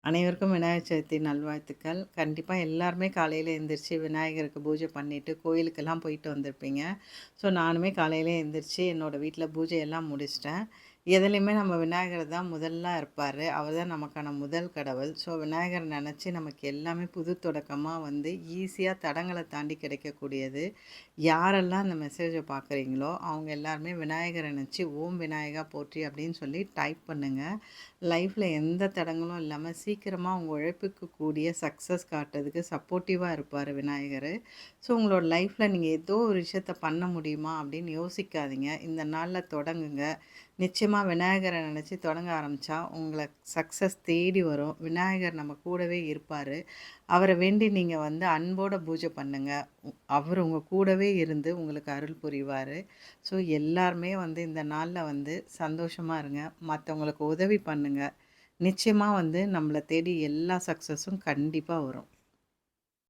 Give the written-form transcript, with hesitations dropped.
அனைவருக்கும் விநாயகர் சதுர்த்தி நல்வாழ்த்துக்கள். கண்டிப்பா எல்லாருமே காலையில எந்திரிச்சு விநாயகருக்கு பூஜை பண்ணிட்டு, கோயிலுக்கெல்லாம் போயிட்டு வந்திருப்பீங்க. ஸோ நானுமே காலையில எந்திரிச்சு என்னோட வீட்ல பூஜையெல்லாம் முடிச்சுட்டேன். எதுலயுமே நம்ம விநாயகர் தான் முதல்ல இருப்பாரு. அவர் தான் நமக்கான முதல் கடவுள். ஸோ விநாயகர நெனச்சு நமக்கு எல்லாமே புது தொடக்கமா வந்து ஈஸியா தடங்கள தாண்டி கிடைக்கக்கூடியது. யாரெல்லாம் அந்த மெசேஜ பார்க்குறீங்களோ, அவங்க எல்லாருமே விநாயகர நெனச்சு ஓம் விநாயகா போற்றி அப்படின்னு சொல்லி டைப் பண்ணுங்க. லைஃப்ல எந்த தடங்களும் இல்லாம சீக்கிரமா உங்க உழைப்புக்கு கூடிய சக்சஸ் காட்டுறதுக்கு சப்போர்ட்டிவா இருப்பாரு விநாயகரு. ஸோ உங்களோட லைஃப்ல நீங்க ஏதோ ஒரு விஷயத்த பண்ண முடியுமா அப்படின்னு யோசிக்காதீங்க. இந்த நாள்ல தொடங்குங்க. நிச்சயமா விநாயகர நினைச்சு தொடங்க ஆரம்பிச்சா உங்கள சக்சஸ் தேடி வரும். விநாயகர் நம்ம கூடவே இருப்பாரு. அவர வேண்டி நீங்க வந்து அன்போட பூஜை பண்ணுங்க. அவரு உங்க கூடவே இருந்து உங்களுக்கு அருள் புரிவாரு. ஸோ எல்லாருமே வந்து இந்த நாள்ல வந்து சந்தோஷமா இருங்க. மத்தவங்களுக்கு உதவி பண்ணுங்க. நிச்சயமா வந்து நம்மள தேடி எல்லா சக்சஸும் கண்டிப்பா வரும்.